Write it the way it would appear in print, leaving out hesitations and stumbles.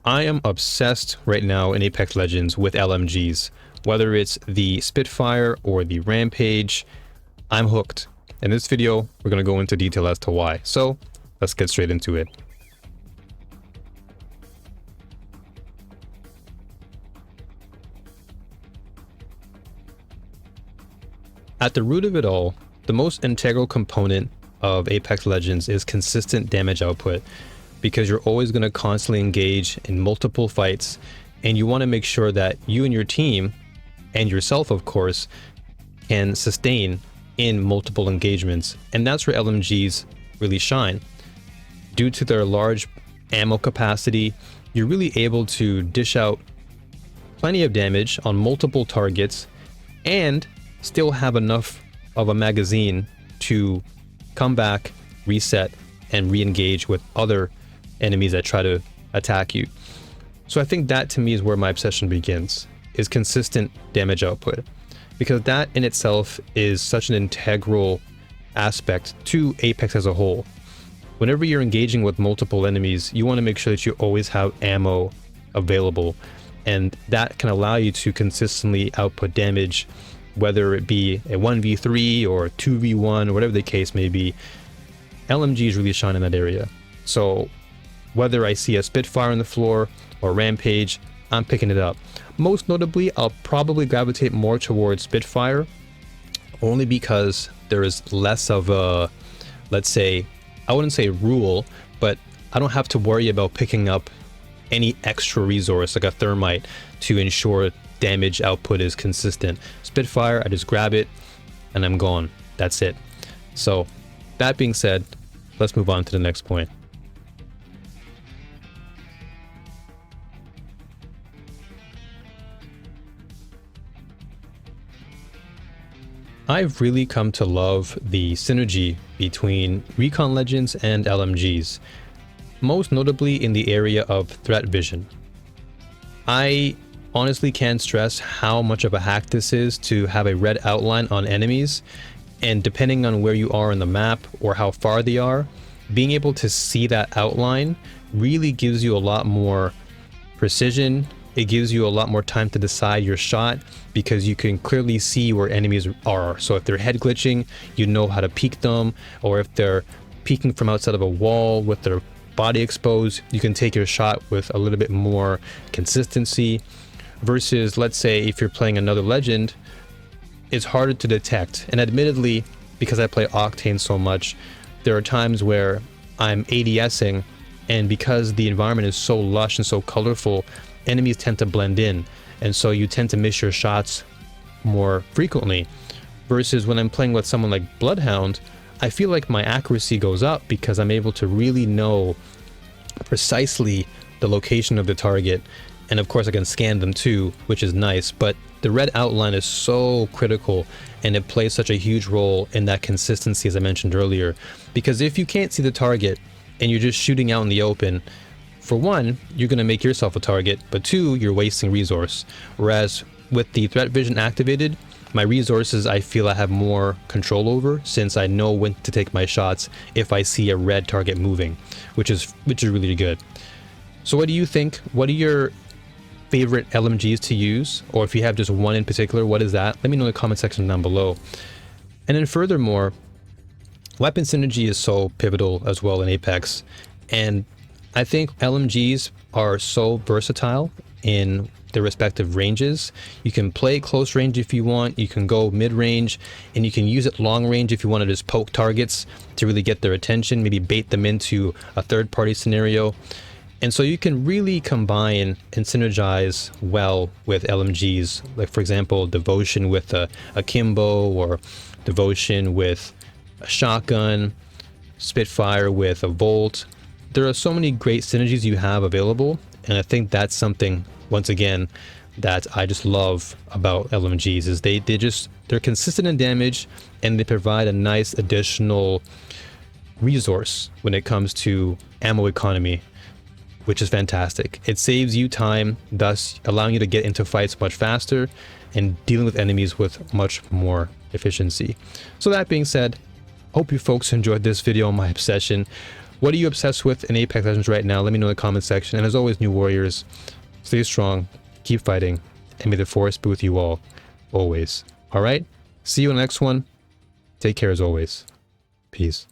I am obsessed right now in Apex Legends with LMGs. Whether it's the Spitfire or the Rampage, I'm hooked. In this video, we're going to go into detail as to why. So let's get straight into it. At the root of it all, the most integral component of Apex Legends is consistent damage output, because you're always going to constantly engage in multiple fights, and you want to make sure that you and your team, and yourself of course, can sustain in multiple engagements. And that's where LMGs really shine. Due to their large ammo capacity, you're really able to dish out plenty of damage on multiple targets and still have enough of a magazine to come back, reset, and re-engage with other enemies that try to attack you. So I think that to me is where my obsession begins, is consistent damage output, because that in itself is such an integral aspect to Apex as a whole. Whenever you're engaging with multiple enemies, you want to make sure that you always have ammo available, and that can allow you to consistently output damage, whether it be a 1v3 or 2v1 or whatever the case may be. LMGs really shine in that area. So whether I see a Spitfire on the floor or Rampage, I'm picking it up. Most notably, I'll probably gravitate more towards Spitfire, only because there is less of a, let's say, I wouldn't say rule, but I don't have to worry about picking up any extra resource like a thermite to ensure damage output is consistent. Spitfire, I just grab it and I'm gone. That's it. So that being said, let's move on to the next point. I've really come to love the synergy between Recon Legends and LMGs, most notably in the area of threat vision. I honestly can't stress how much of a hack this is to have a red outline on enemies, and depending on where you are on the map or how far they are, being able to see that outline really gives you a lot more precision. It gives you a lot more time to decide your shot, because you can clearly see where enemies are. So if they're head glitching, you know how to peek them, or if they're peeking from outside of a wall with their body exposed, you can take your shot with a little bit more consistency. Versus, let's say, if you're playing another legend, it's harder to detect. And admittedly, because I play Octane so much, there are times where I'm ADSing, and because the environment is so lush and so colorful, enemies tend to blend in, and so you tend to miss your shots more frequently. Versus when I'm playing with someone like Bloodhound, I feel like my accuracy goes up because I'm able to really know precisely the location of the target, and of course I can scan them too, which is nice. But the red outline is so critical, and it plays such a huge role in that consistency, as I mentioned earlier, because if you can't see the target and you're just shooting out in the open, for one, you're going to make yourself a target, but two, you're wasting resource. Whereas with the threat vision activated, my resources I feel I have more control over, since I know when to take my shots if I see a red target moving, which is really good. So what do you think? What are your favorite LMGs to use? Or if you have just one in particular, what is that? Let me know in the comment section down below. And then furthermore, weapon synergy is so pivotal as well in Apex, and I think LMGs are so versatile in their respective ranges. You can play close range if you want, you can go mid-range, and you can use it long range if you want to just poke targets to really get their attention, maybe bait them into a third-party scenario. And so you can really combine and synergize well with LMGs, like for example, Devotion with a Kimbo, or Devotion with a shotgun, Spitfire with a Volt. There are so many great synergies you have available, and I think that's something, once again, that I just love about LMGs, is they're consistent in damage, and they provide a nice additional resource when it comes to ammo economy, which is fantastic. It saves you time, thus allowing you to get into fights much faster and dealing with enemies with much more efficiency. So that being said, hope you folks enjoyed this video on my obsession What are you obsessed with in Apex Legends right now? Let me know in the comment section. And as always, new warriors, stay strong, keep fighting, and may the force be with you all, always. All right? See you in the next one. Take care as always. Peace.